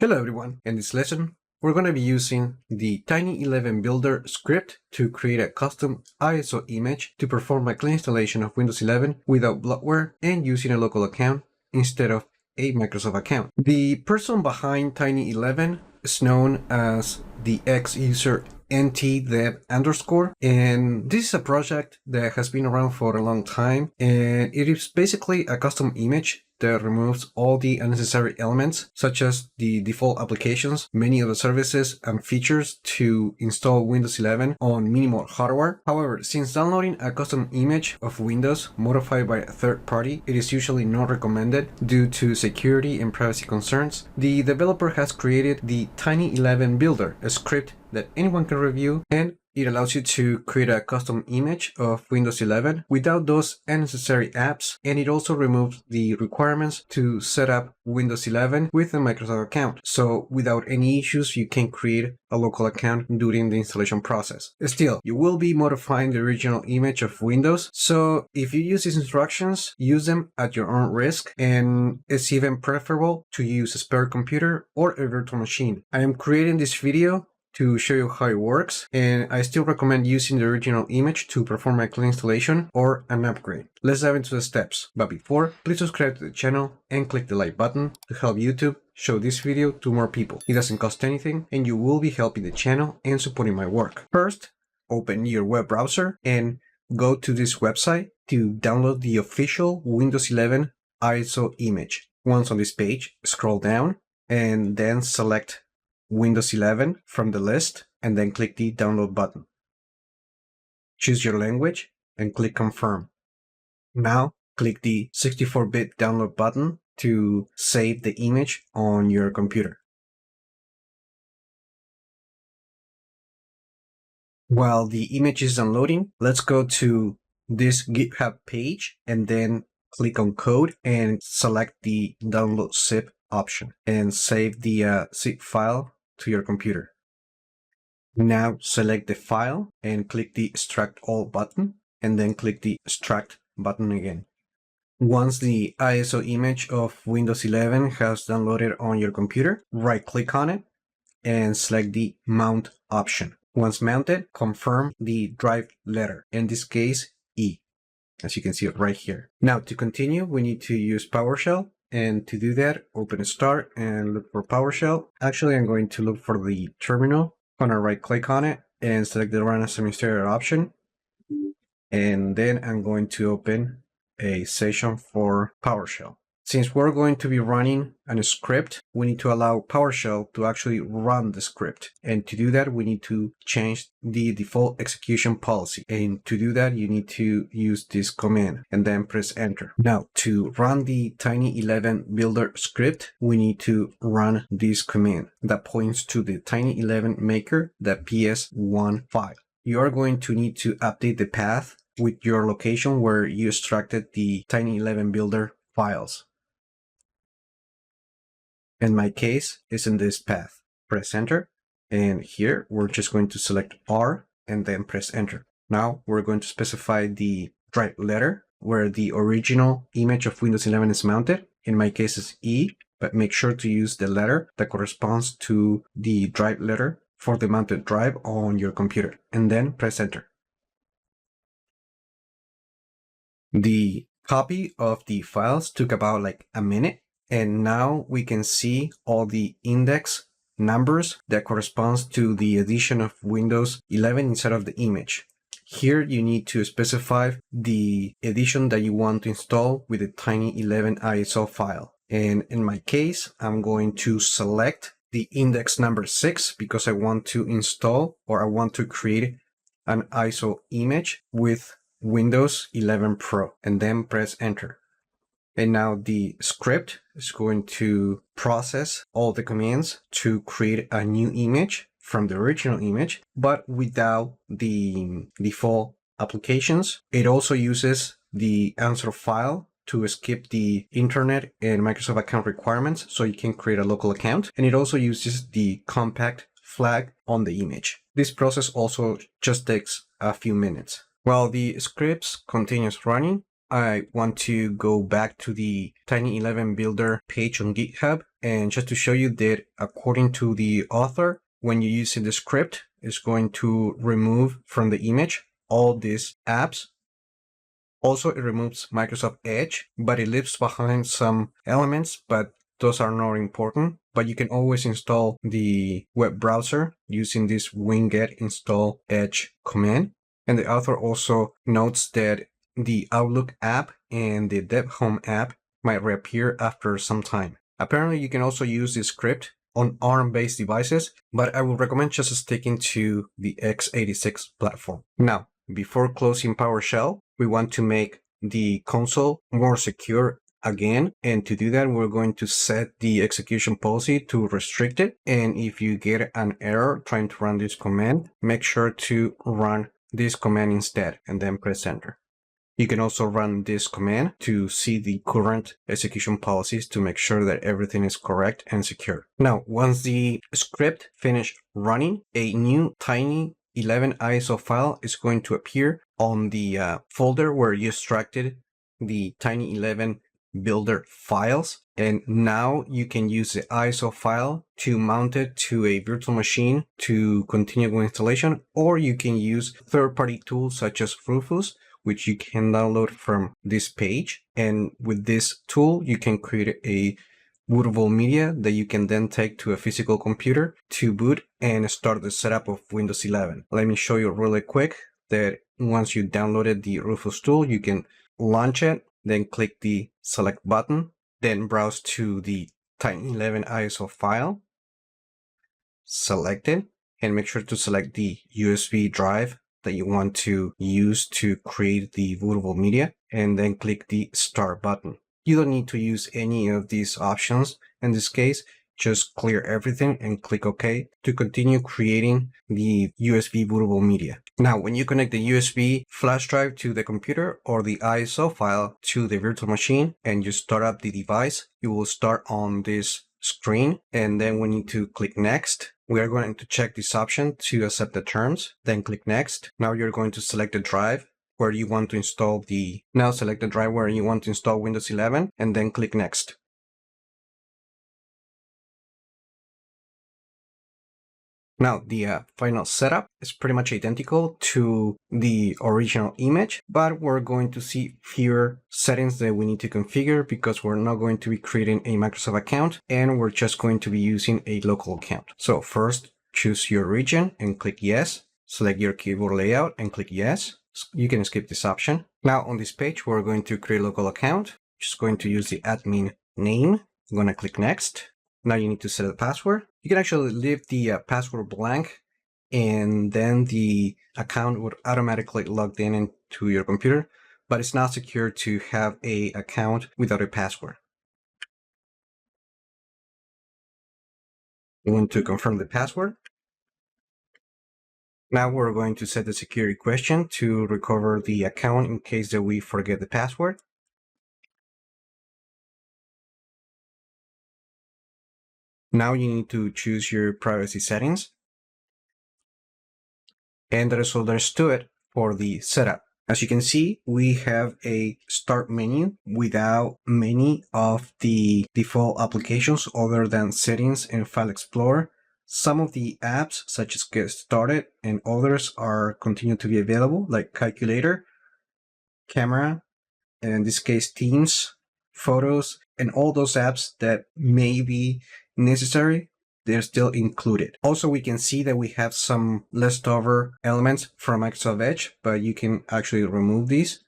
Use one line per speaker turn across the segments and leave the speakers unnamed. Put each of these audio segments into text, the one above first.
Hello everyone, in this lesson we're going to be using the Tiny11 Builder script to create a custom ISO image to perform a clean installation of Windows 11 without bloatware and using a local account instead of a Microsoft account. The person behind Tiny11 is known as the ex-user ntdev_, and this is a project that has been around for a long time, and it is basically a custom image that removes all the unnecessary elements, such as the default applications, many of the services and features to install Windows 11 on minimal hardware. However, since downloading a custom image of Windows modified by a third party, it is usually not recommended due to security and privacy concerns, the developer has created the Tiny11 Builder, a script that anyone can review, and it allows you to create a custom image of Windows 11 without those unnecessary apps, and it also removes the requirements to set up Windows 11 with a Microsoft account. So without any issues, you can create a local account during the installation process. Still, you will be modifying the original image of Windows, so if you use these instructions, use them at your own risk, and it's even preferable to use a spare computer or a virtual machine. I am creating this video to show you how it works, and I still recommend using the original image to perform a clean installation or an upgrade. Let's dive into the steps, but before, please subscribe to the channel and click the like button to help YouTube show this video to more people. It doesn't cost anything and you will be helping the channel and supporting my work. First, open your web browser and go to this website to download the official Windows 11 ISO image. Once on this page, scroll down and then select Windows 11 from the list and then click the download button. Choose your language and click confirm. Now click the 64-bit download button to save the image on your computer. While the image is downloading, let's go to this GitHub page and then click on code and select the download zip option and save the zip file to your computer. Now select the file and click the extract all button and then click the extract button again. Once the ISO image of Windows 11 has downloaded on your computer, right click on it and select the mount option. Once mounted, confirm the drive letter, in this case E, as you can see right here. Now to continue, we need to use PowerShell. And to do that, open Start and look for PowerShell. Actually, I'm going to look for the terminal. I'm going to right click on it and select the Run as Administrator option. And then I'm going to open a session for PowerShell. Since we're going to be running a script, we need to allow PowerShell to actually run the script. And to do that, we need to change the default execution policy. And to do that, you need to use this command and then press enter. Now, to run the Tiny11 Builder script, we need to run this command that points to the Tiny11 maker.ps1 file. You are going to need to update the path with your location where you extracted the Tiny11 Builder files. In my case, it's in this path. Press enter, and here we're just going to select R and then press enter. Now we're going to specify the drive letter where the original image of Windows 11 is mounted. In my case, it's E, but make sure to use the letter that corresponds to the drive letter for the mounted drive on your computer, and then press enter. The copy of the files took about like a minute. And now we can see all the index numbers that corresponds to the addition of Windows 11 inside of the image. Here you need to specify the edition that you want to install with the Tiny11 ISO file. And in my case, I'm going to select the index number 6 because I want to install, or I want to create an ISO image with Windows 11 Pro, and then press enter. And now the script is going to process all the commands to create a new image from the original image, but without the default applications. It also uses the answer file to skip the internet and Microsoft account requirements so you can create a local account. And it also uses the compact flag on the image. This process also just takes a few minutes. While the script continues running, I want to go back to the Tiny11 Builder page on GitHub, and just to show you that according to the author, when you use the script, it's going to remove from the image all these apps. Also, it removes Microsoft Edge, but it leaves behind some elements, but those are not important. But you can always install the web browser using this winget install edge command. And the author also notes that the Outlook app and the Dev Home app might reappear after some time. Apparently, you can also use this script on ARM-based devices, but I would recommend just sticking to the x86 platform. Now, before closing PowerShell, we want to make the console more secure again. And to do that, we're going to set the execution policy to restricted. And if you get an error trying to run this command, make sure to run this command instead and then press enter. You can also run this command to see the current execution policies to make sure that everything is correct and secure. Now, once the script finished running, a new Tiny11 ISO file is going to appear on the folder where you extracted the Tiny11 Builder files. And now you can use the ISO file to mount it to a virtual machine to continue with installation, or you can use third-party tools such as Rufus, which you can download from this page. And with this tool, you can create a bootable media that you can then take to a physical computer to boot and start the setup of Windows 11. Let me show you really quick that once you downloaded the Rufus tool, you can launch it, then click the select button, then browse to the Tiny11 ISO file, select it, and make sure to select the USB drive that you want to use to create the bootable media, and then click the start button. You don't need to use any of these options. In this case, just clear everything and click OK to continue creating the USB bootable media. Now, when you connect the USB flash drive to the computer or the ISO file to the virtual machine and you start up the device, you will start on this screen, and then we need to click next. We are going to check this option to accept the terms, then click next. Now you're going to select the drive where you want to install select the drive where you want to install Windows 11, and then click next. Now, the final setup is pretty much identical to the original image, but we're going to see fewer settings that we need to configure because we're not going to be creating a Microsoft account and we're just going to be using a local account. So first, choose your region and click yes. Select your keyboard layout and click yes. You can skip this option. Now on this page, we're going to create a local account. Just going to use the admin name. I'm going to click next. Now you need to set a password. You can actually leave the password blank, and then the account would automatically log in into your computer, but it's not secure to have an account without a password. You want to confirm the password. Now we're going to set the security question to recover the account in case that we forget the password. Now you need to choose your privacy settings. And that is all there is to it for the setup. As you can see, we have a start menu without many of the default applications other than settings and file explorer. Some of the apps such as Get Started and others are continue to be available, like Calculator, Camera, and in this case Teams, Photos, and all those apps that may be necessary, they're still included. Also, we can see that we have some leftover elements from Microsoft Edge, but you can actually remove these.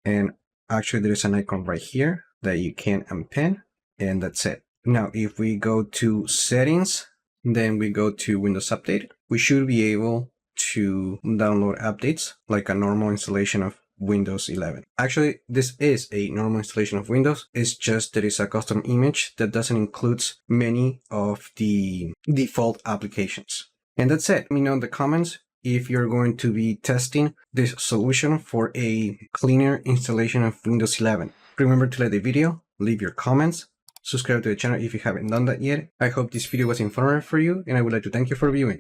And actually there is an icon right here that you can unpin, and that's it. Now, if we go to settings, then we go to Windows Update, we should be able to download updates like a normal installation of Windows 11. Actually, this is a normal installation of Windows. It's just that it's a custom image that doesn't include many of the default applications. And that's it. Let me know in the comments if you're going to be testing this solution for a cleaner installation of Windows 11. Remember to like the video, leave your comments, subscribe to the channel if you haven't done that yet. I hope this video was informative for you, and I would like to thank you for viewing.